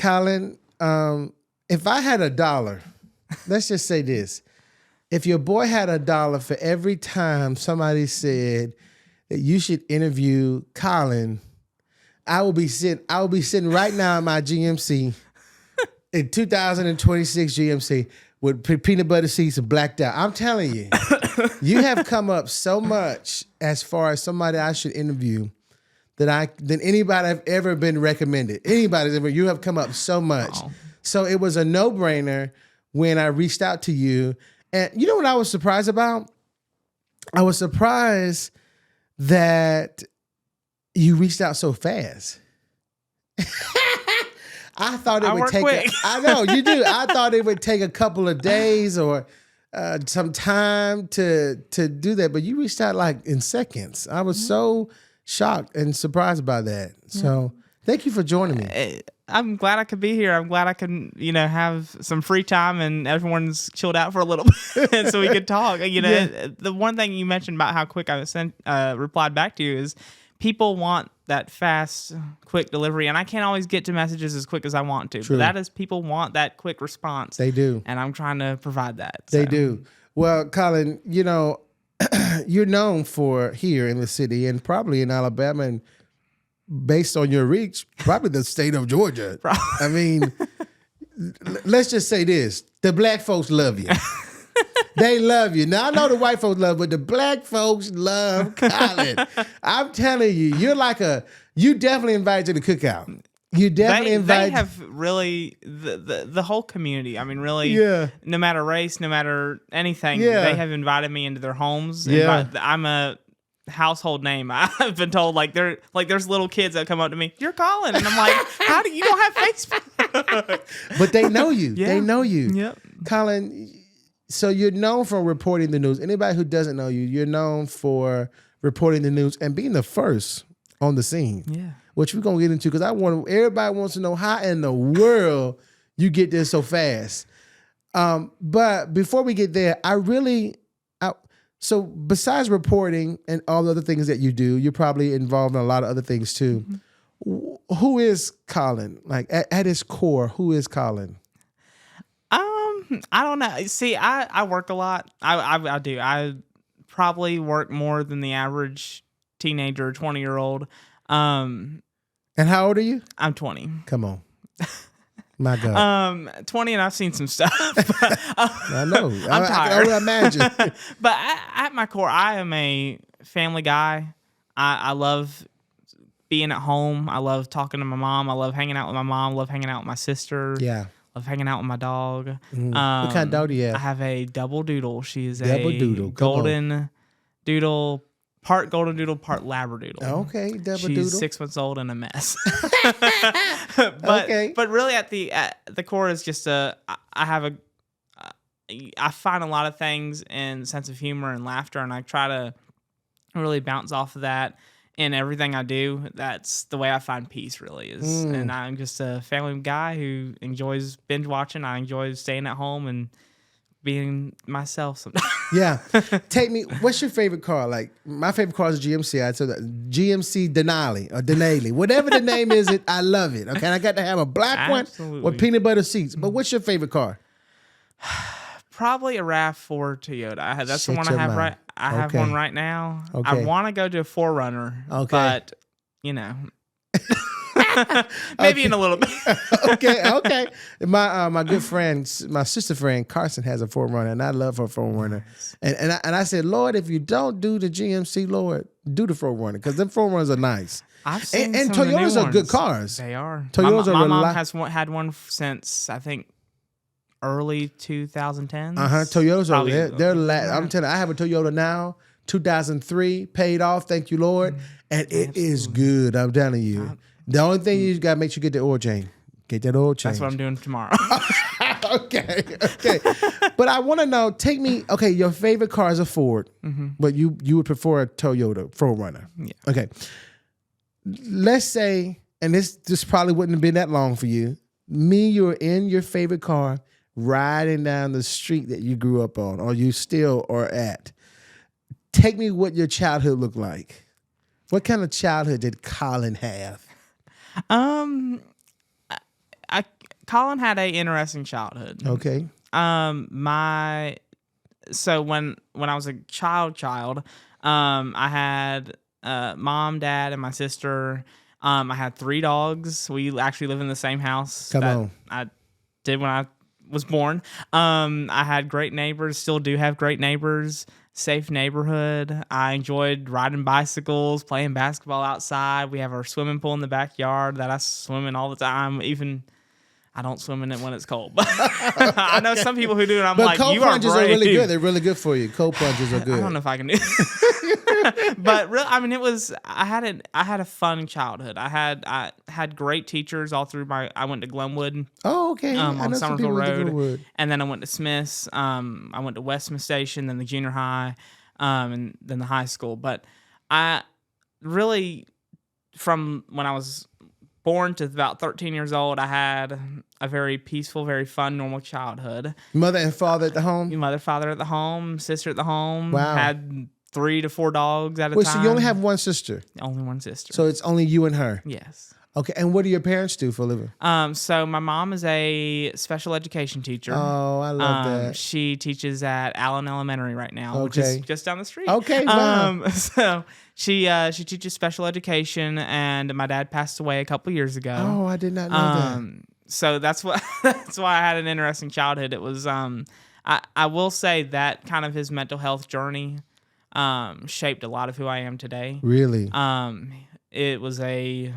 Colin, if I had $1, let's just say this. If your boy had $1 for every time somebody said that you should interview Colin, I will be sitting right now in my GMC in 2026 GMC with peanut butter seats and blacked out. I'm telling you, you have come up so much as far as somebody I should interview than anybody I've ever been recommended. Anybody's ever, you have come up so much. Oh. So it was a no-brainer when I reached out to you. And you know what I was surprised about? I was surprised that you reached out so fast. I thought it would take. I know you do. I thought it would take a couple of days or some time to do that, but you reached out like in seconds. I was so shocked and surprised by that. So thank you for joining me. I'm glad I could be here. I'm glad I can, have some free time and everyone's chilled out for a little bit so we could talk. The one thing you mentioned about how quick I replied back to you is people want that fast, quick delivery, and I can't always get to messages as quick as I want to. True. But that is, people want that quick response. They do. And I'm trying to provide that. They do. Well, Colin, you're known for here in the city and probably in Alabama and based on your reach, probably the state of Georgia. I mean, let's just say this. The black folks love you. They love you. Now, I know the white folks love, but the black folks love Colin. I'm telling you, you definitely invited to the cookout. You definitely invited. They have really, the whole community, I mean, really, no matter race, no matter anything, they have invited me into their homes. Yeah. I'm a household name. I've been told there's little kids that come up to me, "You're Colin," and I'm like, "How do you don't have Facebook?" But they know you. Yeah. They know you. Yep. Colin, so you're known for reporting the news. Anybody who doesn't know you, you're known for reporting the news and being the first on the scene. Yeah. Which we're gonna get into because everybody wants to know how in the world you get there so fast. But before we get there, so besides reporting and all the other things that you do, you're probably involved in a lot of other things too. Mm-hmm. Who is Colin? Like at his core, who is Colin? I don't know. See, I work a lot. I do. I probably work more than the average teenager or 20-year-old. And how old are you? I'm 20. Come on. My God. 20 and I've seen some stuff. But, I know. I'm tired. I imagine. But at my core, I am a family guy. I love being at home. I love talking to my mom. I love hanging out with my mom. I love hanging out with my sister. Yeah. Love hanging out with my dog. What kind of dog do you have? I have a double doodle. She is golden doodle, part golden doodle, part labradoodle. Okay, double She's doodle. 6 months old and a mess. But really at the core is just I find a lot of things in sense of humor and laughter, and I try to really bounce off of that in everything I do. That's the way I find peace, really is. And I'm just a family guy who enjoys binge watching. I enjoy staying at home and being myself sometimes. Yeah. What's your favorite car? Like, my favorite car is a GMC. I'd say that GMC Denali or Denali. Whatever the name is, I love it. Okay, I got to have a black one with peanut butter seats. But what's your favorite car? Probably a RAV4 Toyota. That's the one I have right. I have one right now. Okay. I want to go to a 4Runner, but maybe in a little bit. Okay. My good friend, my sister friend Carson has a 4Runner, and I love her 4Runner. And I said, Lord, if you don't do the GMC, Lord, do the 4Runner because them 4Runners are nice. I've seen and some Toyotas of the new are good ones. cars. They are. Toyotas my mom has had one since I think early 2010s. Toyotas are I'm telling you, I have a Toyota now, 2003, paid off, thank you, Lord. And it is good, I'm telling you. The only thing you got to make sure you get the oil change. Get that oil change. That's what I'm doing tomorrow. Okay. But I want to know, your favorite car is a Ford, but you would prefer a Toyota 4Runner. Yeah. Okay. Let's say, and this probably wouldn't have been that long for you, you're in your favorite car, riding down the street that you grew up on, or you still are at. Take me what your childhood looked like. What kind of childhood did Colin have? Colin had a interesting childhood. Okay. So when I was a child, I had mom, dad, and my sister. I had 3 dogs. We actually live in the same house I did when I was born. I had great neighbors, still do have great neighbors, safe neighborhood. I enjoyed riding bicycles, playing basketball outside. We have our swimming pool in the backyard that I swim in all the time. Even I don't swim in it when it's cold. But I know some people who do, and I'm like, cold you are plunges brave. are really good. They're really good for you. Cold plunges are good. I don't know if I can do but really, I mean, I had a fun childhood. I had great teachers all through I went to Glenwood. Oh, okay. I On know some Somerville people went to Road. Glenwood. And then I went to Smith's. I went to West Smith Station, then the junior high, and then the high school. But I really, from when I was born to about 13 years old, I had a very peaceful, very fun, normal childhood. Mother and father at the home? Mother, father at the home, sister at the home. Wow. Had 3 to 4 dogs at a time. So you only have one sister? Only one sister. So it's only you and her? Yes. Okay, and what do your parents do for a living? So my mom is a special education teacher. Oh, I love that. She teaches at Allen Elementary right now, which Okay. is just down the street. Okay, wow. So she teaches special education, and my dad passed away a couple years ago. Oh, I did not know that. So that's why I had an interesting childhood. It was I will say that kind of his mental health journey shaped a lot of who I am today. Really? It was a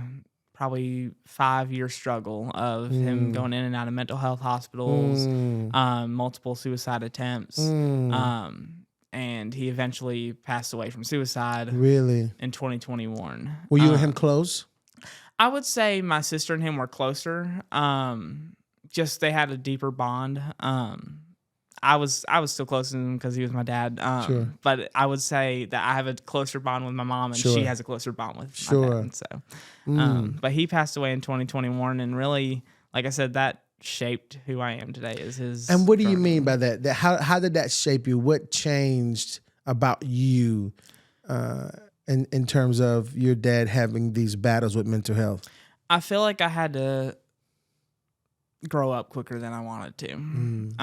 probably 5-year struggle of him going in and out of mental health hospitals, multiple suicide attempts, and he eventually passed away from suicide. Really? In 2021. Were you and him close? I would say my sister and him were closer. Just they had a deeper bond. I was still close to him because he was my dad. Sure. But I would say that I have a closer bond with my mom, and Sure. she has a closer bond with Sure. my dad. So, but he passed away in 2021, and really, like I said, that shaped who I am today. Is his. And what do you journey. mean by that? How did that shape you? What changed about you in terms of your dad having these battles with mental health? I feel like I had to grow up quicker than I wanted to.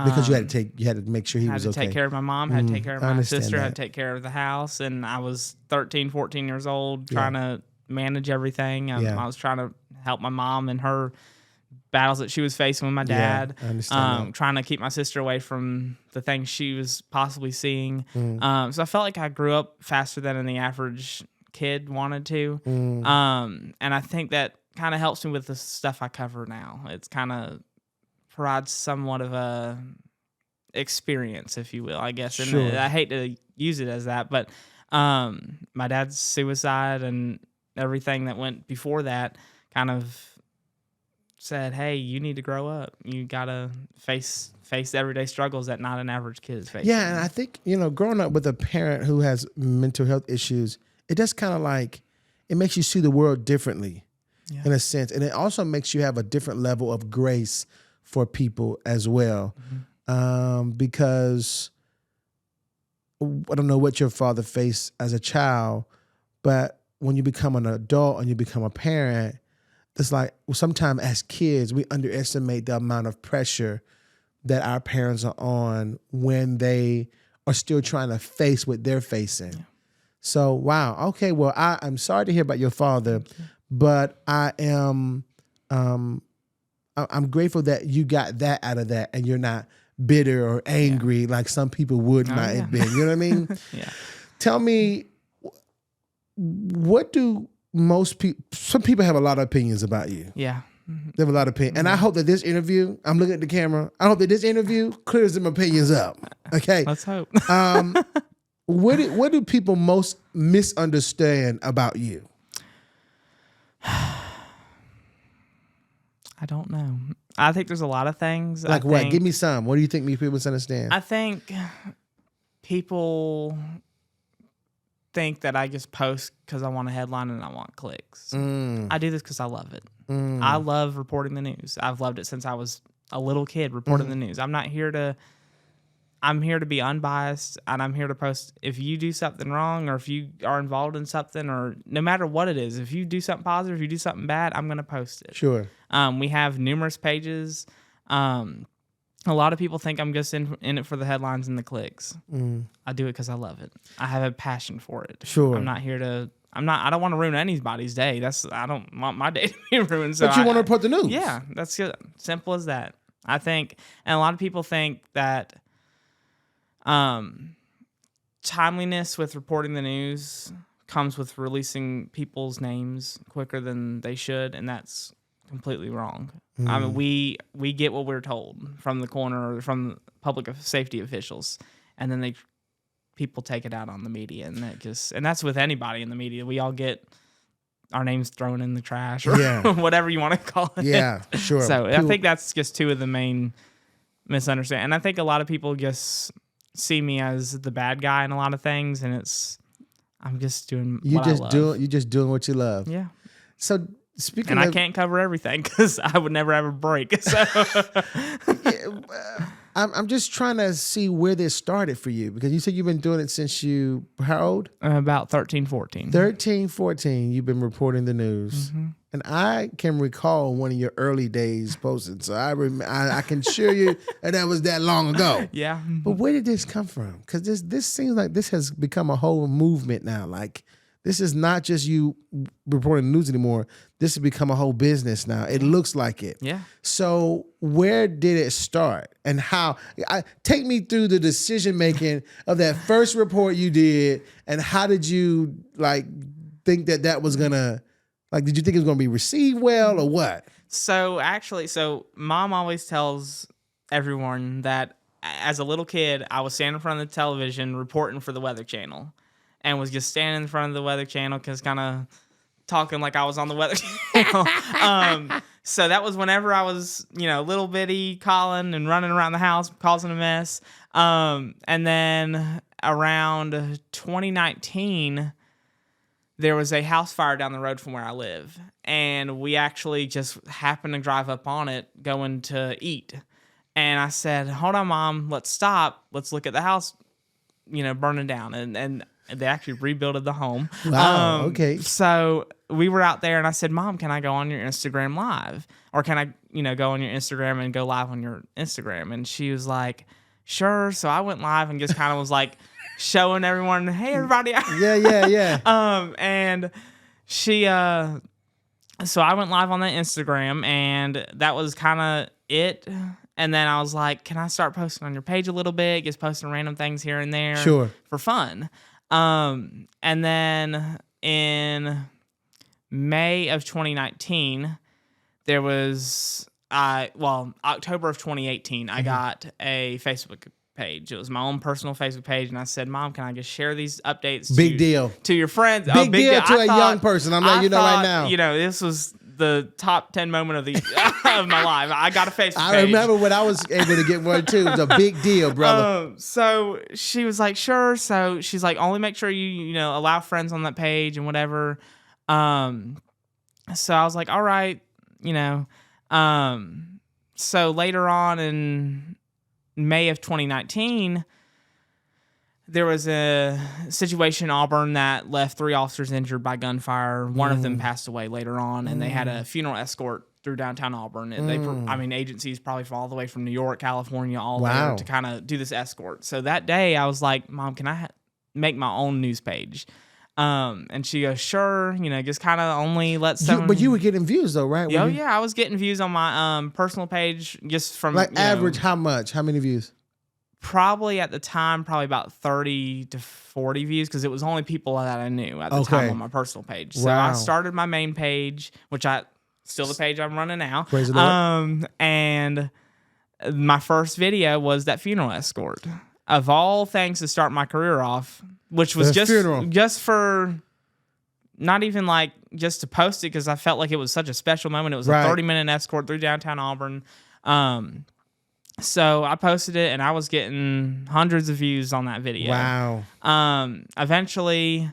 Because you had to make sure he was had okay. to take care of my mom, had to take care of I my understand sister, that. had to take care of the house, and I was 13, 14 years old trying to manage everything. Yeah. I was trying to help my mom in her battles that she was facing with my dad. I understand that. Trying to keep my sister away from the things she was possibly seeing. So I felt like I grew up faster than the average kid wanted to. And I think that kind of helps me with the stuff I cover now. It's kind of provides somewhat of a experience, if you will, I guess. And Sure. I hate to use it as that, but my dad's suicide and everything that went before that kind of said, hey, you need to grow up. You got to face the everyday struggles that not an average kid is facing. Yeah, and I think, growing up with a parent who has mental health issues, it does kind of like, it makes you see the world differently in a sense. And it also makes you have a different level of grace for people as well. Because I don't know what your father faced as a child, but when you become an adult and you become a parent, it's like sometimes as kids, we underestimate the amount of pressure that our parents are on when they are still trying to face what they're facing. Yeah. So, wow. Okay, well, I'm sorry to hear about your father, but I am I'm grateful that you got that out of that and you're not bitter or angry like some people might have been. You know what I mean? Yeah. Tell me, what do most people, some people have a lot of opinions about you. Yeah. They have a lot of opinions. And I hope that this interview, I'm looking at the camera, I hope that this interview clears them opinions up. Okay? Let's hope. What do people most misunderstand about you? I don't know. I think there's a lot of things. Like what? Give me some. What do you think people misunderstand? I think people think that I just post because I want a headline and I want clicks. I do this because I love it. I love reporting the news. I've loved it since I was a little kid reporting the news. I'm not here to I'm here to be unbiased, and I'm here to post if you do something wrong or if you are involved in something, or no matter what it is. If you do something positive, if you do something bad, I'm going to post it. Sure. We have numerous pages. A lot of people think I'm just in it for the headlines and the clicks. I do it because I love it. I have a passion for it. Sure. I'm not here to. I don't want to ruin anybody's day. I don't want my day to be ruined. So but you want to report the news. Yeah, that's good. Simple as that. I think, and a lot of people think that timeliness with reporting the news comes with releasing people's names quicker than they should, and that's completely wrong. I mean, we get what we're told from the coroner or from public safety officials, and then people take it out on the media, and that's with anybody in the media. We all get our names thrown in the trash or whatever you want to call it. Yeah, sure. So I think that's just two of the main misunderstandings. And I think a lot of people just see me as the bad guy in a lot of things, and I'm just doing what I love. You're just doing what you love. Yeah. So speaking and of, I can't cover everything because I would never have a break. So I'm just trying to see where this started for you, because you said you've been doing it since how old? About 13, 14. 13, 14, you've been reporting the news. Mm-hmm. And I can recall one of your early days posting. So I can assure you that was that long ago. Yeah. But where did this come from? Because this seems like this has become a whole movement now. Like, this is not just you reporting the news anymore. This has become a whole business now. It looks like it. Yeah. So where did it start, and how? Take me through the decision making of that first report you did, and how did you think that was gonna, did you think it was gonna be received well, or what? So Mom always tells everyone that as a little kid, I was standing in front of the television reporting for the Weather Channel. And was just standing in front of the Weather Channel, because kind of talking like I was on the Weather Channel. So that was whenever I was, little bitty Colin and running around the house causing a mess. And then around 2019, there was a house fire down the road from where I live. And we actually just happened to drive up on it going to eat. And I said, hold on, Mom, let's stop. Let's look at the house, burning down. And they actually rebuilt the home. Wow, okay. So we were out there, and I said, Mom, can I go on your Instagram live? Or can I, go on your Instagram and go live on your Instagram? And she was like, sure. So I went live and just kind of was like showing everyone, hey, everybody. Yeah. And she, so I went live on that Instagram, and that was kind of it. And then I was like, can I start posting on your page a little bit? Just posting random things here and there. Sure. For fun. And then in May of 2019, there was, October of 2018, I got a Facebook page. It was my own personal Facebook page, and I said, Mom, can I just share these updates to your friends? Big deal to a young person. I'm letting you know right now. This was the top 10 moment of the of my life. I got a Facebook page. I remember when I was able to get one too. It was a big deal, brother. So she was like, sure. So she's like, only make sure you allow friends on that page and whatever. So I was like, all right, So later on in May of 2019, there was a situation in Auburn that left 3 officers injured by gunfire. One of them passed away later on, and they had a funeral escort through downtown Auburn. And agencies probably from all the way from New York, California, all there to kind of do this escort. So that day, I was like, Mom, can I make my own news page? And she goes, sure, just kind of only let some. But you were getting views though, right? Yeah, I was getting views on my personal page just from average. How much? How many views? Probably at the time, about 30 to 40 views, because it was only people that I knew at the time on my personal page. So I started my main page, which still the page I'm running now. Praise the Lord. And my first video was that funeral escort. Of all things to start my career off, which was just for not even just to post it, because I felt like it was such a special moment. It was a 30-minute escort through downtown Auburn. So I posted it, and I was getting hundreds of views on that video. Wow. Eventually,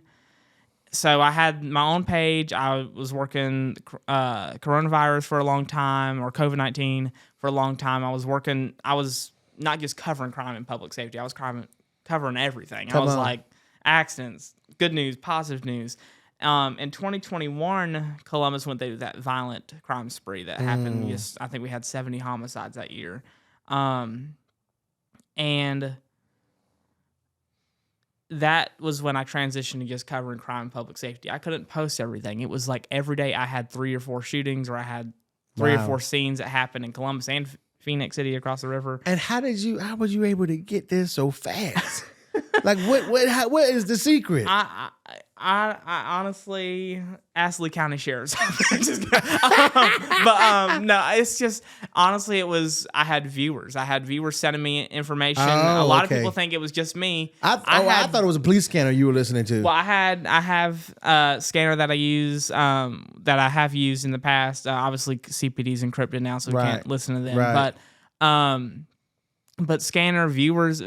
so I had my own page. I was working coronavirus for a long time, or COVID-19 for a long time. I was not just covering crime and public safety. I was covering everything. Come I was on. like accidents, good news, positive news. In 2021, Columbus went through that violent crime spree that happened. Just, I think we had 70 homicides that year. And that was when I transitioned to just covering crime and public safety. I couldn't post everything. It was like every day I had 3 or 4 shootings, or I had 3 or 4 scenes that happened in Columbus and Phoenix City across the river. And how was you able to get there so fast? Like what is the secret? I honestly asked Lee County Sheriff's Office. No, it's just honestly I had viewers. I had viewers sending me information. A lot of people think it was just me. I thought it was a police scanner you were listening to. Well, I have a scanner that I use that I have used in the past. Obviously, CPD's encrypted now, so we can't listen to them. Right. But scanner viewers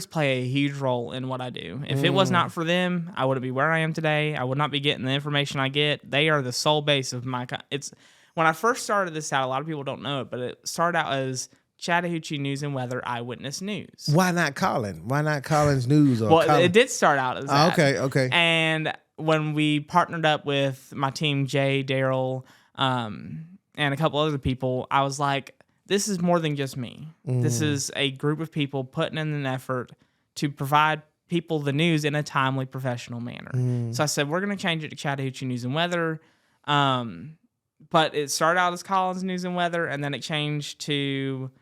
play a huge role in what I do. If it was not for them, I wouldn't be where I am today. I would not be getting the information I get. They are the sole base of my. It's when I first started this out. A lot of people don't know it, but it started out as Chattahoochee News and Weather Eyewitness News. Why not Colin? Why not Colin's News? Or well, Colin? It did start out as that. Okay. And when we partnered up with my team, Jay, Daryl, and a couple other people, I was like, this is more than just me. This is a group of people putting in an effort to provide people the news in a timely, professional manner. So I said, we're going to change it to Chattahoochee News and Weather. But it started out as Collins News and Weather, and then it changed to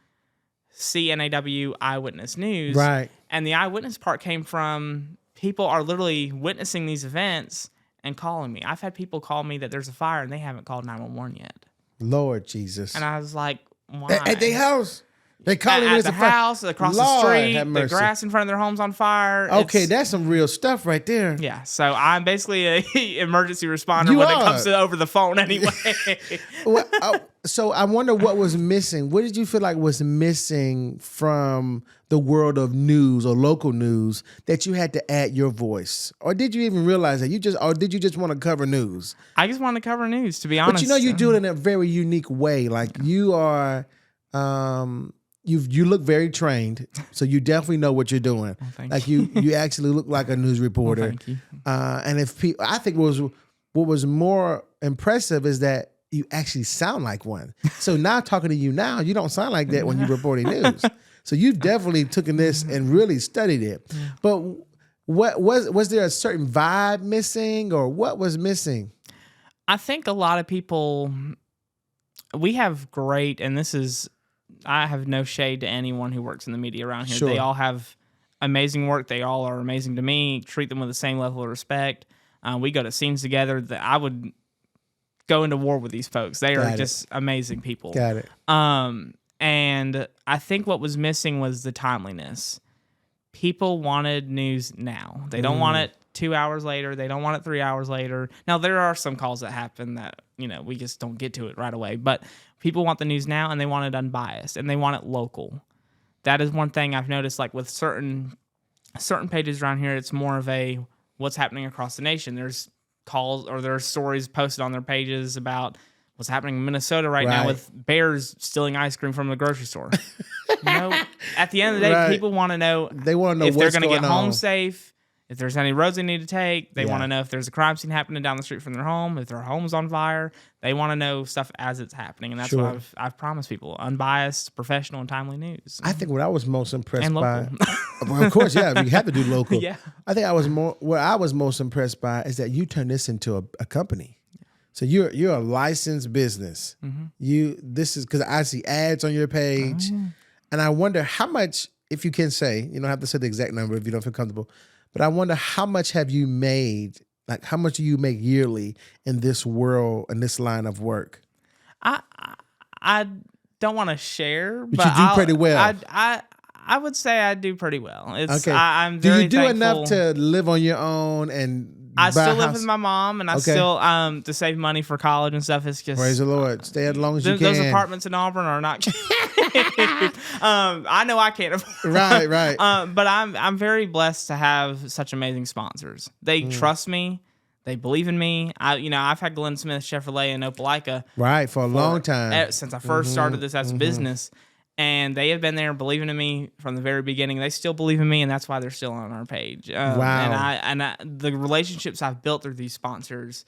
CNAW Eyewitness News. Right. And the eyewitness part came from people are literally witnessing these events and calling me. I've had people call me that there's a fire and they haven't called 911 yet. Lord Jesus. And I was like, why? At their house? They call it at the house, across the street, the grass in front of their home's on fire. Okay, that's some real stuff right there. Yeah, so I'm basically an emergency responder when it comes to over the phone anyway. So I wonder what was missing. What did you feel like was missing from the world of news or local news that you had to add your voice? Or did you even realize that did you just want to cover news? I just want to cover news, to be honest. But you do it in a very unique way. Like you are... You look very trained, so you definitely know what you're doing. Like you actually look like a news reporter. Well, thank you. And I think what was more impressive is that you actually sound like one. So now talking to you now, you don't sound like that when you're reporting news. So you've definitely taken this and really studied it. But what was there a certain vibe missing, or what was missing? I think a lot of people, we have great, and this is. I have no shade to anyone who works in the media around here. Sure. They all have amazing work. They all are amazing to me. Treat them with the same level of respect. We go to scenes together that I would go into war with these folks. They are just amazing people. Got it. And I think what was missing was the timeliness. People wanted news now. They don't want it 2 hours later. They don't want it 3 hours later. Now, there are some calls that happen that, we just don't get to it right away. But people want the news now, and they want it unbiased, and they want it local. That is one thing I've noticed, like with certain pages around here, it's more of a what's happening across the nation. There's calls or there's stories posted on their pages about what's happening in Minnesota right now with bears stealing ice cream from the grocery store. At the end of the day, people want to know. They want to know if they're going to get on. Home safe. If there's any roads they need to take, they want to know if there's a crime scene happening down the street from their home, if their home's on fire. They want to know stuff as it's happening, and that's what I've promised people: unbiased, professional, and timely news. I think what I was most impressed by, well, of course, we have to do local. Yeah. I think what I was most impressed by is that you turned this into a company. So you're a licensed business. This is because I see ads on your page, and I wonder how much, if you can say, you don't have to say the exact number if you don't feel comfortable. But I wonder how much have you made, like how much do you make yearly in this world, in this line of work? I don't want to share, but you do pretty well. I would say I do pretty well. Okay. I'm very do you do thankful. enough to live on your own and I still live with my mom, and I still to save money for college and stuff. It's just praise the Lord. Stay as long as you can. Those apartments in Auburn are not. I know I can't afford. Right. But I'm very blessed to have such amazing sponsors. They trust me. They believe in me. I've had Glenn Smith Chevrolet in Opelika for a long time since I first started this as a business, And they have been there believing in me from the very beginning. They still believe in me, and that's why they're still on our page. Wow. And the relationships I've built through these sponsors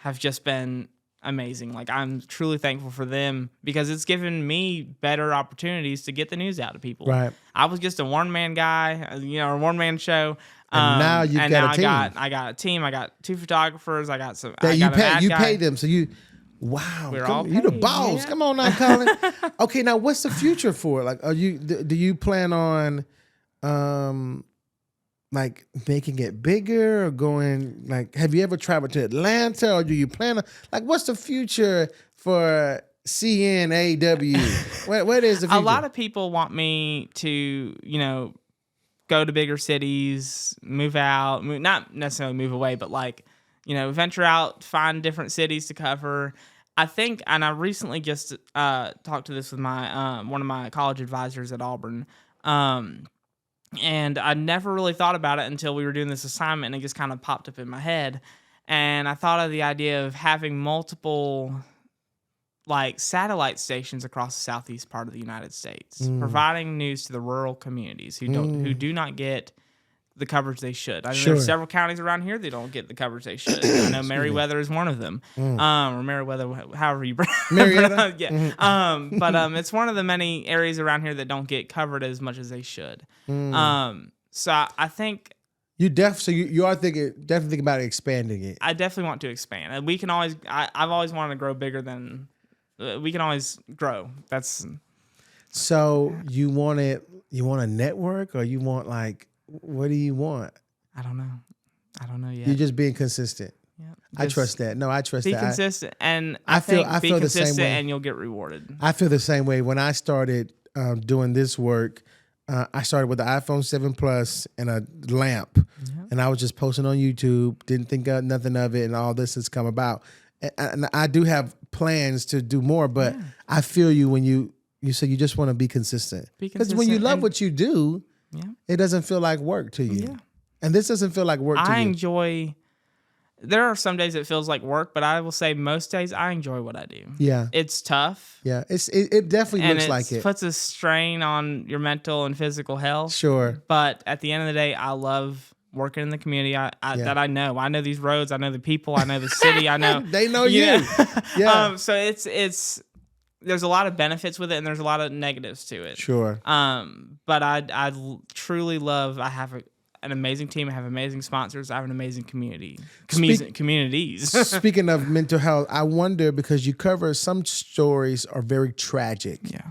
have just been amazing. Like, I'm truly thankful for them because it's given me better opportunities to get the news out to people. Right. I was just a one-man guy, a one-man show. And now you've got a team. I got a team. I got 2 photographers. I got some. That I got an ad you guy. pay them, so you. Wow, We're all you the paid, boss. yeah. Come on now, Colin. Okay, now what's the future for it? Like, do you plan on, like making it bigger or going? Like, have you ever traveled to Atlanta, or do you plan on? Like, what's the future for CNAW? What is the future? A lot of people want me to, go to bigger cities, move out, not necessarily move away, but like, venture out, find different cities to cover. I think, and I recently just talked to this with my one of my college advisors at Auburn, and I never really thought about it until we were doing this assignment, and it just kind of popped up in my head. And I thought of the idea of having multiple, like, satellite stations across the southeast part of the United States, providing news to the rural communities who do not get the coverage they should. I know there's several counties around here that don't get the coverage they should. I know Meriwether is one of them, or Meriwether, however you Marietta? yeah. But it's one of the many areas around here that don't get covered as much as they should. So I think you are definitely thinking about expanding it. I definitely want to expand, and we can always. I've always wanted to grow bigger than we can always grow. That's so you want it. You want a network, or you want like. What do you want? I don't know yet. You're just being consistent. Yeah, I trust that. No, I trust that. Be consistent, and I feel be the consistent, same way. and you'll get rewarded. I feel the same way. When I started doing this work, I started with the iPhone 7 Plus and a lamp, and I was just posting on YouTube. Didn't think nothing of it, and all this has come about. And I do have plans to do more, but I feel you when you say you just want to be consistent. Because when you love what you do. Yeah. It doesn't feel like work to you. Yeah. And this doesn't feel like work to you. I enjoy, there are some days it feels like work, but I will say most days I enjoy what I do. Yeah. It's tough. Yeah. It definitely looks like it. It puts a strain on your mental and physical health. Sure. But at the end of the day, I love working in the community that I know. I know these roads. I know the people. I know the city. I know. They know you. Yeah. So it's there's a lot of benefits with it, and there's a lot of negatives to it. Sure. But I truly love. I have an amazing team. I have amazing sponsors. I have an amazing community. Communities. Speaking of mental health, I wonder because you cover some stories are very tragic. Yeah.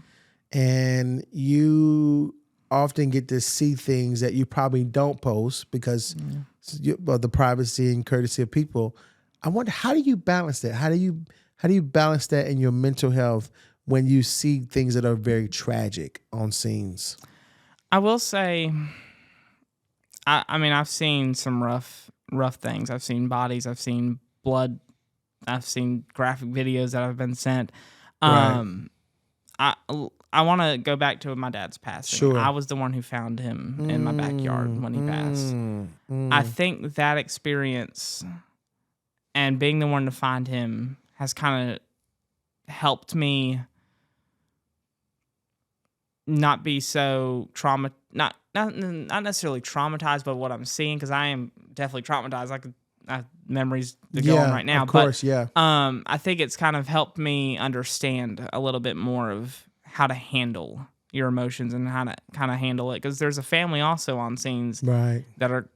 And you often get to see things that you probably don't post because of the privacy and courtesy of people. I wonder, how do you balance that? How do you balance that in your mental health when you see things that are very tragic on scenes? I will say, I mean, I've seen some rough things. I've seen bodies. I've seen blood. I've seen graphic videos that have been sent. Right. I want to go back to my dad's passing. Sure. I was the one who found him in my backyard when he passed. I think that experience and being the one to find him has kind of helped me not be so not necessarily traumatized by what I'm seeing, because I am definitely traumatized. I have memories that go on right now. Of course, I think it's kind of helped me understand a little bit more of how to handle your emotions and how to kind of handle it, because there's a family also on scenes that are,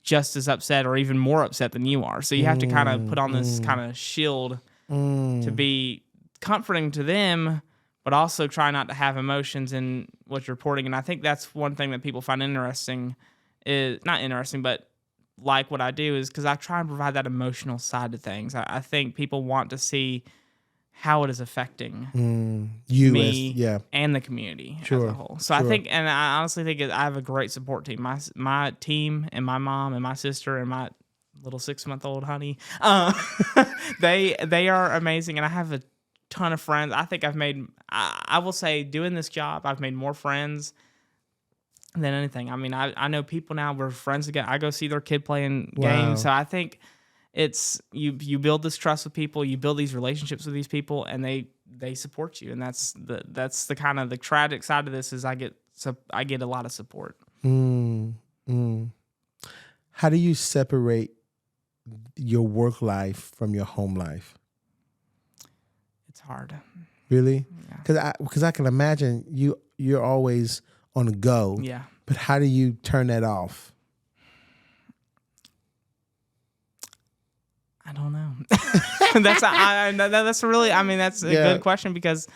just as upset or even more upset than you are. So you have to kind of put on this kind of shield to be comforting to them, but also try not to have emotions in what you're reporting. And I think that's one thing that people find interesting, is not interesting, but like what I do, is because I try and provide that emotional side to things. I think people want to see how it is affecting me and the community as a whole. So I think, and I honestly think I have a great support team. My team and my mom and my sister and my little 6-month-old honey, they are amazing, and I have a ton of friends. I think I will say, doing this job, I've made more friends than anything. I mean, I know people now, we're friends again. I go see their kid playing games. So I think it's you build this trust with people, you build these relationships with these people, and they they support you, and that's the kind of the tragic side of this is I get a lot of support. How do you separate your work life from your home life? It's hard. Really? Yeah. Because I can imagine you're always on the go. Yeah. But how do you turn that off? I don't know. That's really, I mean, that's a good question, because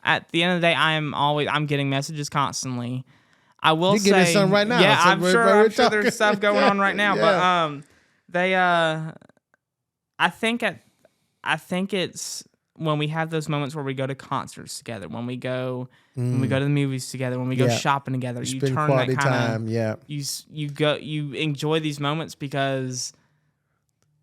at the end of the day, I'm getting messages constantly. I will say, you're getting some right now. Yeah, So I'm sure there's stuff going on right now, but I think it's when we have those moments where we go to concerts together, when we go to the movies together, when we go shopping together, you spend turn quality that kind time. Yeah, you enjoy these moments, because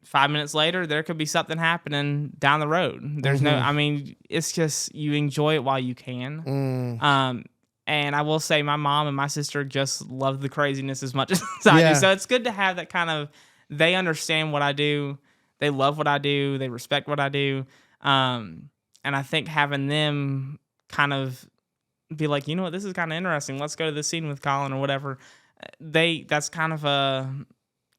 5 minutes later there could be something happening down the road. There's no, I mean, it's just you enjoy it while you can. And I will say my mom and my sister just love the craziness as much as I do. So it's good to have that kind of, they understand what I do. They love what I do. They respect what I do. And I think having them kind of be like, you know what, this is kind of interesting. Let's go to this scene with Colin or whatever. That's kind of a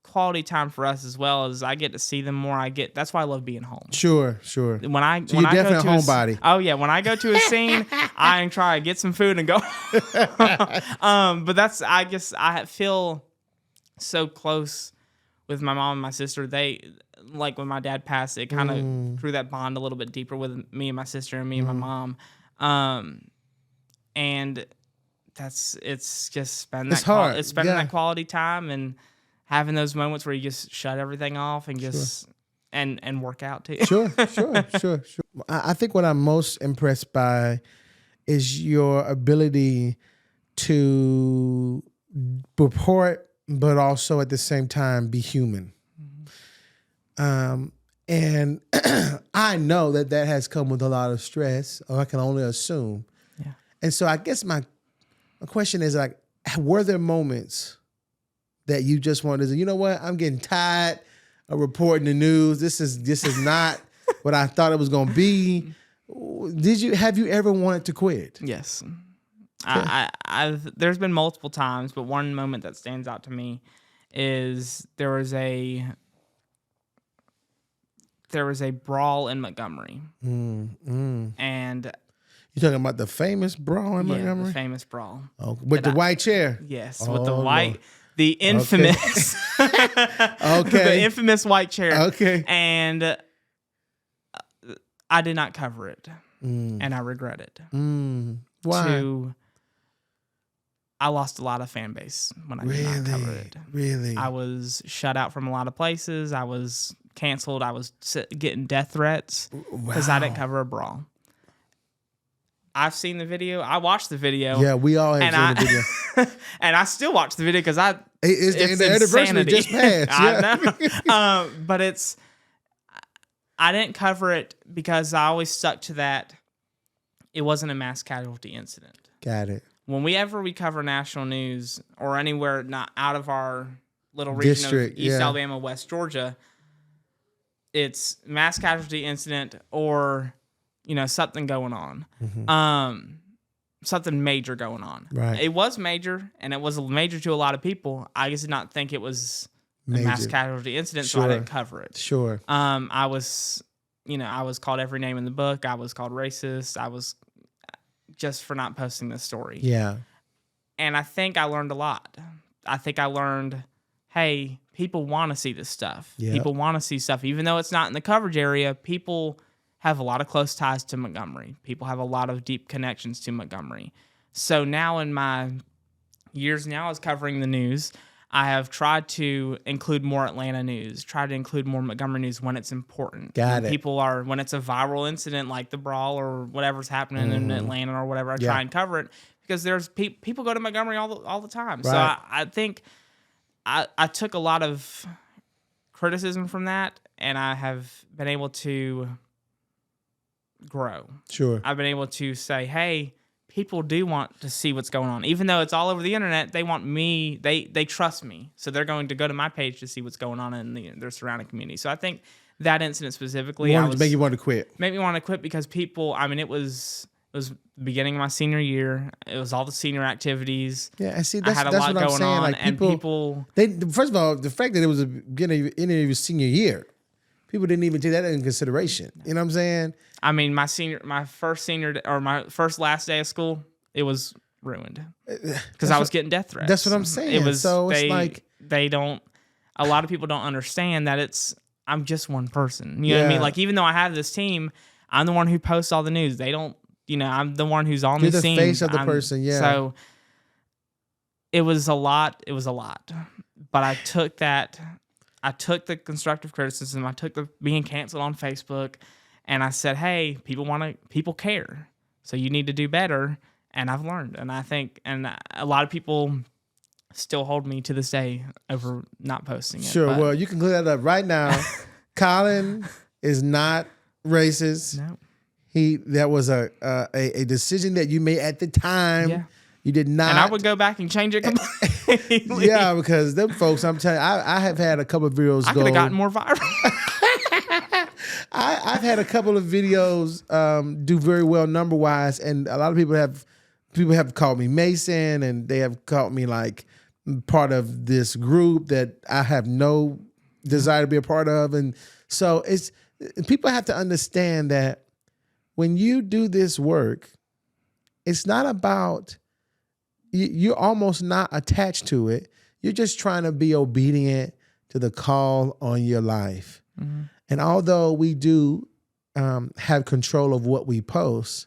quality time for us, as well as I get to see them more. That's why I love being home. Sure. You're definitely a homebody. Oh yeah, when I go to a scene, I try to get some food and go. But I guess I feel so close with my mom and my sister. They, like when my dad passed, it kind of drew that bond a little bit deeper with me and my sister and me and my mom. And it's just spending that quality time and having those moments where you just shut everything off and just and work out too. Sure. I think what I'm most impressed by is your ability to report, but also at the same time be human. And I know that has come with a lot of stress, or I can only assume. Yeah. And so I guess my question is, like, were there moments that you just wanted to say, you know what, I'm getting tired of reporting the news. This is not what I thought it was going to be. Have you ever wanted to quit? Yes. There's been multiple times, but one moment that stands out to me is there was a brawl in Montgomery. And you talking about the famous brawl in Montgomery? The famous brawl. Oh, with the white chair? Yes, with the white... Lord. The infamous, the infamous white chair. Okay. And I did not cover it, and I regret it. Why? I lost a lot of fan base when I did not cover it. Really? I was shut out from a lot of places. I was canceled. I was getting death threats because I didn't cover a brawl. I've seen the video. I watched the video. Yeah, we all have seen the video. And I still watch the video because it's the anniversary just passed. Yeah. I know. But I didn't cover it because I always stuck to that. It wasn't a mass casualty incident. Got it. Whenever we cover national news or anywhere not out of our little region District, of East Alabama, West Georgia, it's mass casualty incident or something going on. Something major going on. Right. It was major, and it was major to a lot of people. I just did not think it was a mass casualty incident, so I didn't cover it. Sure. I was called every name in the book. I was called racist. I was just for not posting this story. Yeah. And I think I learned a lot. I think I learned, hey, people want to see this stuff. Yep. People want to see stuff. Even though it's not in the coverage area, people have a lot of close ties to Montgomery. People have a lot of deep connections to Montgomery. So now in my years now as covering the news, I have tried to include more Atlanta news, try to include more Montgomery news when it's important. When it's a viral incident like the brawl or whatever's happening in Atlanta or whatever, I try and cover it because there's people go to Montgomery all the time. Right. So I think I took a lot of criticism from that, and I have been able to grow. Sure. I've been able to say, hey, people do want to see what's going on. Even though it's all over the internet, they want me, they trust me. So they're going to go to my page to see what's going on in their surrounding community. So I think that incident specifically, Make you want to quit. Made me want to quit because people. I mean, it was the beginning of my senior year. It was all the senior activities. Yeah, and see, I had a lot what I'm going saying. on, Like and people. First of all, the fact that it was the beginning of your senior year, people didn't even take that into consideration. You know what I'm saying? I mean, my first last day of school, it was ruined because I was getting death threats. That's what I'm saying. It was so it's like they don't. A lot of people don't understand that I'm just one person. You know what I mean? Like, even though I have this team, I'm the one who posts all the news. They don't. You know, I'm the one who's on you're the the face of the person. Yeah. So it was a lot. It was a lot, but I took that. I took the constructive criticism. I took the being canceled on Facebook, and I said, "Hey, people care, so you need to do better." And I've learned, and I think, and a lot of people still hold me to this day over not posting it. Sure. Well, you can clear that up right now. Colin is not racist. No. That was a decision that you made at the time. Yeah. You did not. And I would go back and change it completely. Yeah, because them folks, I'm telling you, I have had a couple of videos I could have gotten more viral. I've had a couple of videos do very well number-wise, and a lot of people have called me Mason, and they have called me like part of this group that I have no desire to be a part of. And so people have to understand that when you do this work, it's not about, you're almost not attached to it. You're just trying to be obedient to the call on your life. Mm-hmm. And although we do have control of what we post,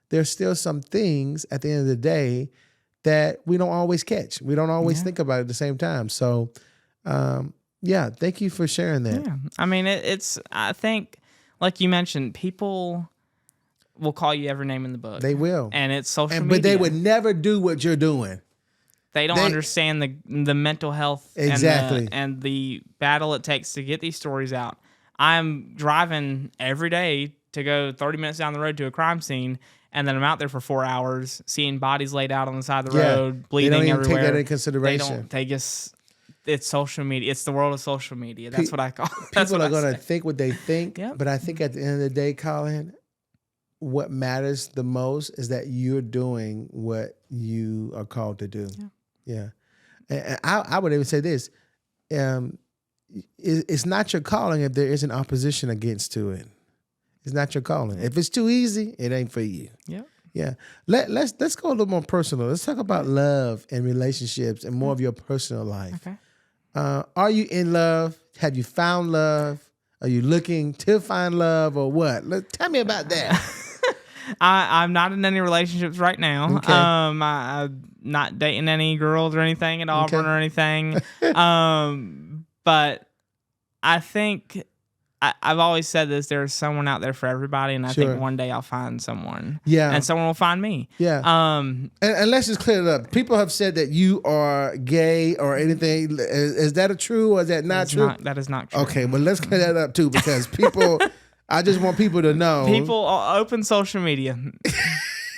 there's still some things at the end of the day that we don't always catch. We don't always think about it at the same time. So, thank you for sharing that. Yeah. I mean, I think, like you mentioned, people will call you every name in the book. They will. And it's social media. But they would never do what you're doing. They don't understand the mental health and the battle it takes to get these stories out. I'm driving every day to go 30 minutes down the road to a crime scene, and then I'm out there for 4 hours seeing bodies laid out on the side of the road, bleeding everywhere. They don't even take that into consideration. It's social media. It's the world of social media. That's what I call it. People are going to think what they think, but I think at the end of the day, Colin, what matters the most is that you're doing what you are called to do. Yeah. And I would even say this. It's not your calling if there isn't opposition against to it. It's not your calling. If it's too easy, it ain't for you. Yeah. Let's go a little more personal. Let's talk about love and relationships and more of your personal life. Okay. Are you in love? Have you found love? Are you looking to find love or what? Tell me about that. I'm not in any relationships right now. Okay. I'm not dating any girls or anything at Auburn or anything. But I think I've always said this: there's someone out there for everybody, and I think one day I'll find someone. Yeah, and someone will find me. Yeah. And let's just clear it up. People have said that you are gay or anything. Is that true or is that not true? That is not true. Okay, well let's clear that up too, because people. I just want people to know. People open social media.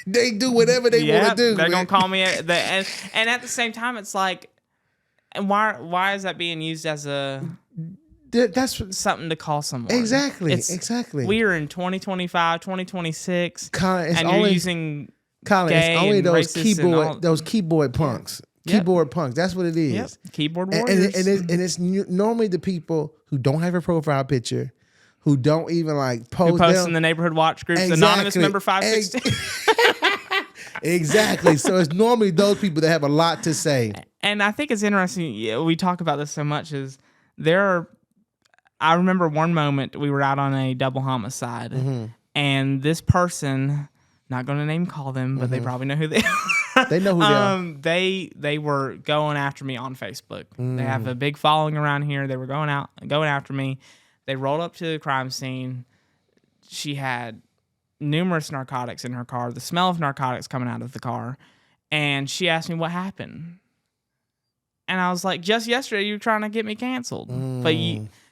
They do whatever they want to do. They're gonna call me, and at the same time, it's like, and why is that being used as that's something to call someone? Exactly. We are in 2025, 2026, Colin, and you're using Colin. Gay it's only and those keyboard punks. Yep. Keyboard punks. That's what it is. Yep. Keyboard warriors. And it's normally the people who don't have a profile picture, who don't even like post. Who post in the neighborhood watch groups, anonymous member 516. Exactly. So it's normally those people that have a lot to say. And I think it's interesting. We talk about this so much. I remember one moment we were out on a double homicide, and this person, not going to call them, but they probably know who they are. They know who they are. They were going after me on Facebook. They have a big following around here. They were going after me. They rolled up to the crime scene. She had numerous narcotics in her car, the smell of narcotics coming out of the car. And she asked me what happened. And I was like, just yesterday you were trying to get me canceled.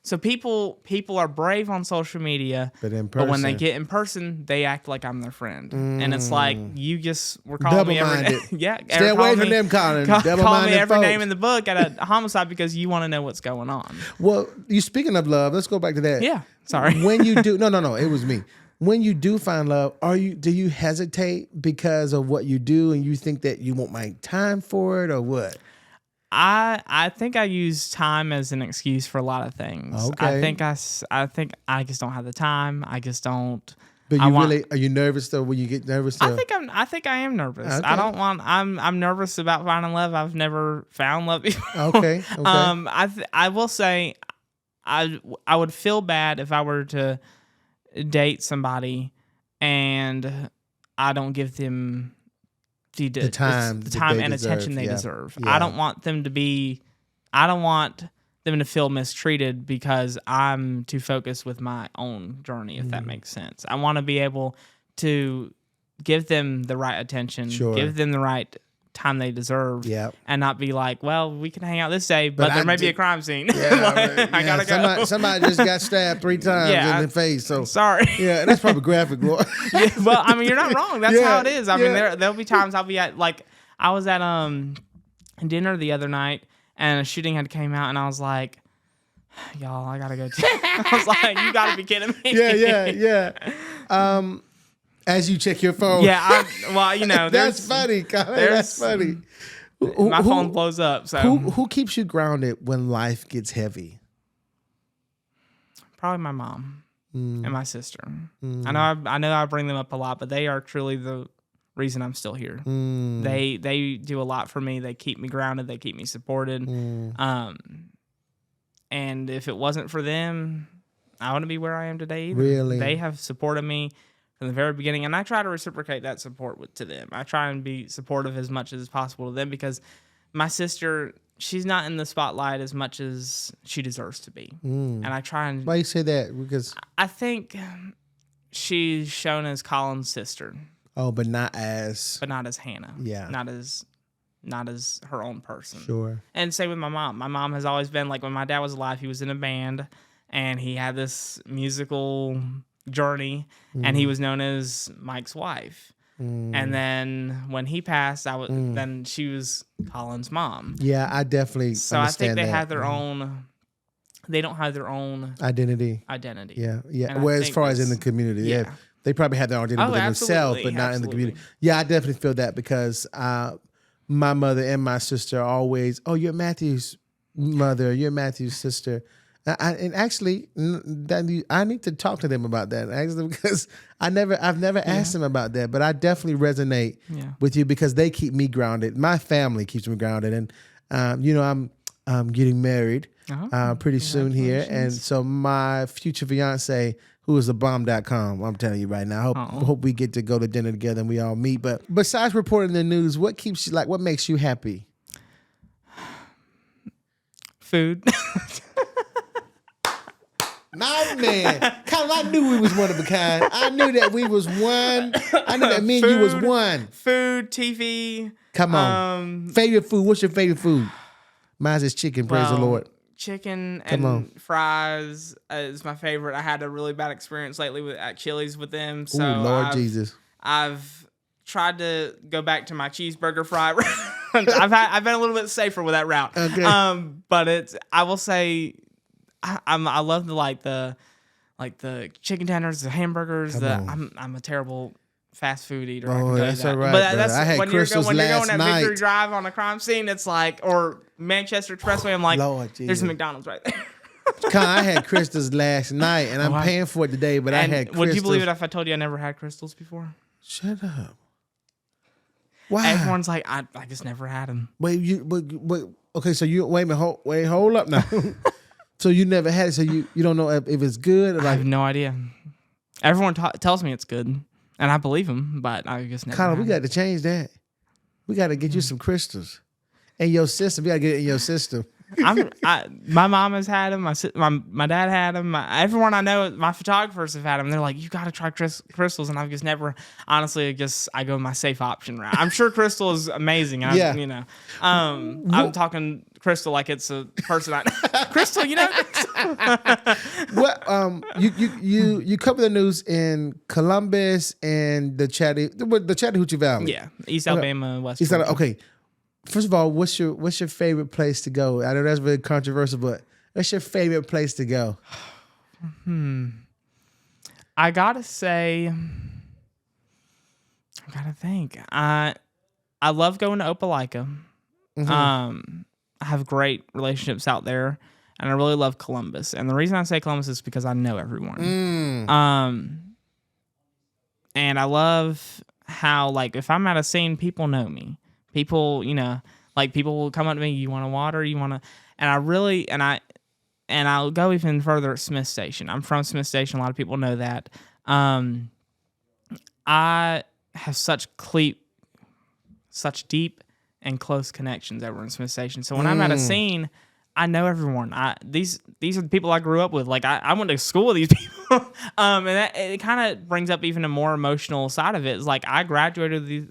So people are brave on social media, but when they get in person, they act like I'm their friend, and it's like you just were calling me every yeah. Stay away from them, Colin. Call me every name in the book at a homicide because you want to know what's going on. Well, you speaking of love, let's go back to that. Yeah, sorry. When you do, no, it was me. When you do find love, do you hesitate because of what you do and you think that you won't make time for it or what? I think I use time as an excuse for a lot of things. Okay. I think I just don't have the time. I just don't. But are you nervous though? When you get nervous? I think I am nervous. Okay. I'm nervous about finding love. I've never found love before. Okay. I will say, I would feel bad if I were to date somebody and I don't give them the time and attention they deserve. Yeah. I don't want them to feel mistreated because I'm too focused with my own journey, if that makes sense. I want to be able to give them the right attention, give them the right time they deserve, and not be like, well, we can hang out this day, but there may be a crime scene. Yeah, I gotta go. Somebody just got stabbed 3 times in the face. So sorry. Yeah, that's probably graphic, Lord. Well, I mean, you're not wrong. That's how it is. I mean, there'll be times I'll be at, like, I was at dinner the other night, and a shooting had came out, and I was like, y'all, I gotta go. I was like, you gotta be kidding me. Yeah. As you check your phone. Yeah, that's funny, Colin. That's funny. My phone blows up. So who keeps you grounded when life gets heavy? Probably my mom and my sister. I know I bring them up a lot, but they are truly the reason I'm still here. They do a lot for me. They keep me grounded. They keep me supported. And if it wasn't for them, I wouldn't be where I am today either. Really? They have supported me from the very beginning, and I try to reciprocate that support to them. I try and be supportive as much as possible to them because my sister, she's not in the spotlight as much as she deserves to be. And I try and... Why you say that? Because I think she's shown as Colin's sister. Oh, but not as Hannah. Yeah. Not as her own person. Sure. And same with my mom. My mom has always been, like, when my dad was alive, he was in a band, and he had this musical journey, and he was known as Mike's wife. And then when he passed, then she was Colin's mom. Yeah, I definitely So I think they have their own... They don't have their own... Identity. Yeah. Well, as far as in the community, they probably have their own identity within themselves, but not in the community. Yeah, I definitely feel that because my mother and my sister are always, oh, you're Matthew's mother, you're Matthew's sister. And actually, I need to talk to them about that actually because I've never asked them about that, but I definitely resonate with you because they keep me grounded. My family keeps me grounded, and I'm getting married pretty soon here, and so my future fiance, who is a bomb.com, I'm telling you right now, I hope we get to go to dinner together and we all meet. But besides reporting the news, what keeps you what makes you happy? Food. My man, Colin, I knew we was one of a kind. I knew that we was one. I knew that me and you was one. Food, TV. Come on. Favorite food. What's your favorite food? Mine's is chicken, praise the Lord. Chicken and fries is my favorite. I had a really bad experience lately at Chili's with them. So ooh, Lord Jesus. I've tried to go back to my cheeseburger fry route. I've been a little bit safer with that route. Okay. But I will say I love the chicken tenders, the hamburgers. I'm a terrible fast food eater. Oh, that's all right. But that's I had when you're going at night. Victory Drive on a crime scene. It's like, or Manchester Expressway. I'm like, Lord, there's a McDonald's right there. I had Crystals last night, and I'm paying for it today. But I had Crystals. Would you believe it if I told you I never had Crystals before? Shut up. Why? Everyone's like, I just never had them. Wait, okay, so you hold up now. So you never had it, so you don't know if it's good? Or I have no idea. Everyone tells me it's good, and I believe them, but I just never Colin, we got to change that. We got to get you some Crystals. In your system. We got to get it in your system. My mom has had them. My dad had them. Everyone I know, my photographers have had them. They're like, you got to try crystals, and I've just never. Honestly, I go my safe option route. I'm sure crystal is amazing. Yeah. I'm talking crystal like it's a person. Crystal, What you cover the news in Columbus and the Chattahoochee Valley. Yeah, East Alabama, West. East Georgia. Okay. First of all, what's your favorite place to go? I know that's really controversial, but what's your favorite place to go? I gotta say, I gotta think. I love going to Opelika. I have great relationships out there, and I really love Columbus. And the reason I say Columbus is because I know everyone. And I love how, like, if I'm at a scene, people know me. People, people will come up to me. You want a water? You want to? And I really, and I'll go even further at Smith Station. I'm from Smith Station. A lot of people know that. I have such deep and close connections over in Smith Station. So when I'm at a scene, I know everyone. These are the people I grew up with. Like I went to school with these people, and it kind of brings up even a more emotional side of it. It's like I graduated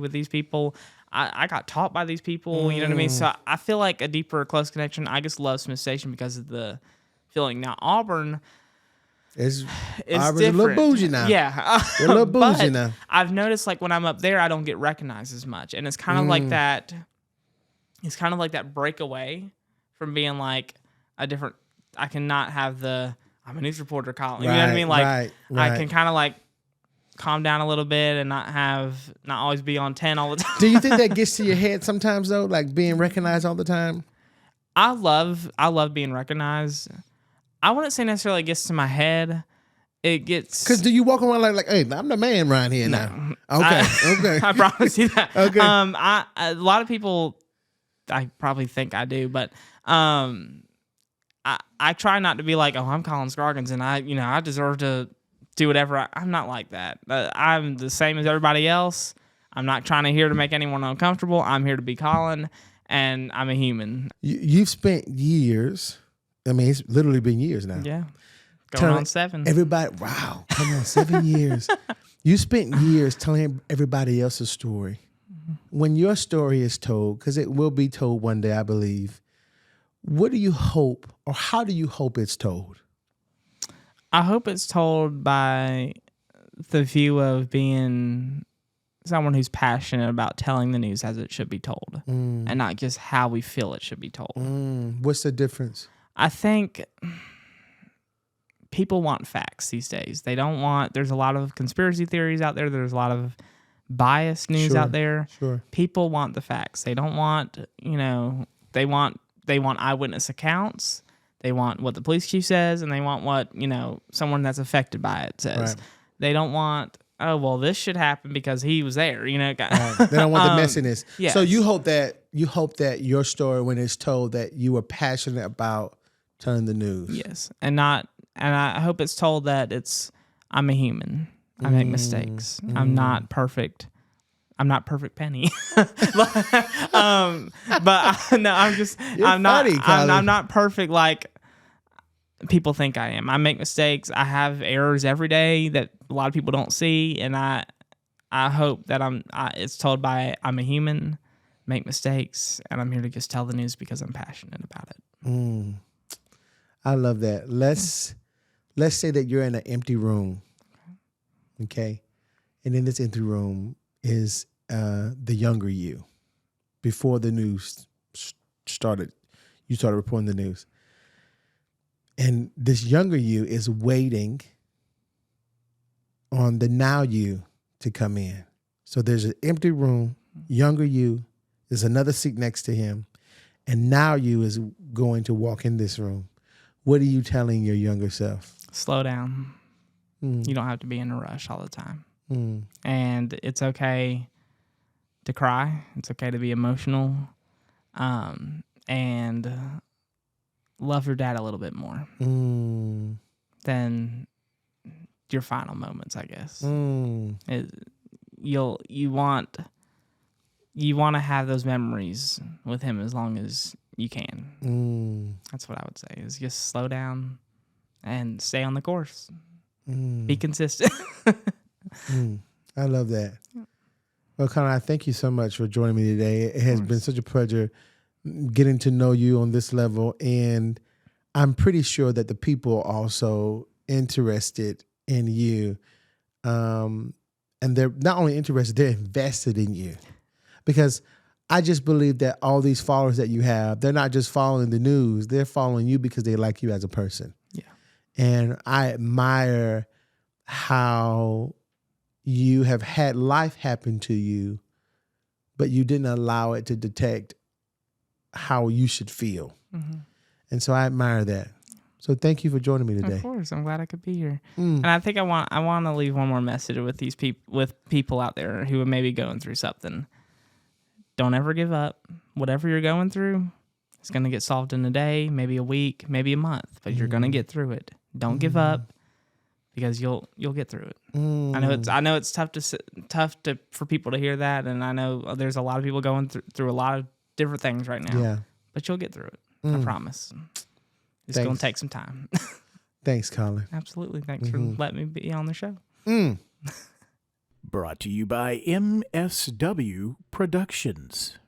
with these people. I got taught by these people. You know what I mean? So I feel like a deeper, close connection. I just love Smith Station because of the feeling. Now Auburn. It's different. A little bougie now. Yeah. A little bougie now. I've noticed like when I'm up there, I don't get recognized as much. And it's kind of like that. It's kind of like that breakaway from being like a different. I cannot have I'm a news reporter, Colin. You know what I mean? Like right. I can kind of like calm down a little bit and not always be on 10 all the time. Do you think that gets to your head sometimes though? Like being recognized all the time? I love being recognized. I wouldn't say necessarily it gets to my head. It gets... Because do you walk around like, hey, I'm the man around here now? Okay. I promise you that. Okay. A lot of people, I probably think I do, but I try not to be like, oh, I'm Colin Scroggins and I deserve to do whatever. I'm not like that. I'm the same as everybody else. I'm not trying to make anyone uncomfortable. I'm here to be Colin, and I'm a human. You've spent years... I mean, it's literally been years now. Yeah. Going on 7. Everybody, wow. Come on, 7 years. You spent years telling everybody else's story. When your story is told, because it will be told one day, I believe, what do you hope, or how do you hope it's told? I hope it's told by the view of being someone who's passionate about telling the news as it should be told, and not just how we feel it should be told. What's the difference? I think people want facts these days. They don't want... There's a lot of conspiracy theories out there. There's a lot of biased news out there. Sure. People want the facts. They don't want, they want eyewitness accounts. They want what the police chief says, and they want what, someone that's affected by it says. Right. They don't want, oh, well, this should happen because he was there, Right. They don't want the messiness. Yes. So you hope that your story, when it's told, that you were passionate about telling the news. Yes. And I hope it's told that I'm a human. I make mistakes. I'm not perfect. I'm not perfect Penny. but no, I'm not perfect like people think I am. I make mistakes. I have errors every day that a lot of people don't see, and I hope that it's told by I'm a human, make mistakes, and I'm here to just tell the news because I'm passionate about it. I love that. Let's say that you're in an empty room, okay? And in this empty room is the younger you before the news started. You started reporting the news. And this younger you is waiting on the now you to come in. So there's an empty room, younger you, there's another seat next to him, and now you is going to walk in this room. What are you telling your younger self? Slow down. You don't have to be in a rush all the time. And it's okay to cry. It's okay to be emotional. And love your dad a little bit more than your final moments, I guess. You want to have those memories with him as long as you can. That's what I would say, is just slow down and stay on the course. Be consistent. I love that. Well, Colin, I thank you so much for joining me today. It has been such a pleasure getting to know you on this level. And I'm pretty sure that the people are also interested in you. And they're not only interested, they're invested in you. Because I just believe that all these followers that you have, they're not just following the news. They're following you because they like you as a person. Yeah. And I admire how you have had life happen to you, but you didn't allow it to detect how you should feel. And so I admire that. So thank you for joining me today. Of course, I'm glad I could be here. And I think I want to leave one more message with these people out there who are maybe going through something. Don't ever give up. Whatever you're going through, it's going to get solved in a day, maybe a week, maybe a month, but you're going to get through it. Don't give up, because you'll get through it. I know it's tough for people to hear that, and I know there's a lot of people going through a lot of different things right now. Yeah. But you'll get through it. I promise. It's going to take some time. Thanks, Colin. Absolutely. Thanks for letting me be on the show. Brought to you by MSW Productions.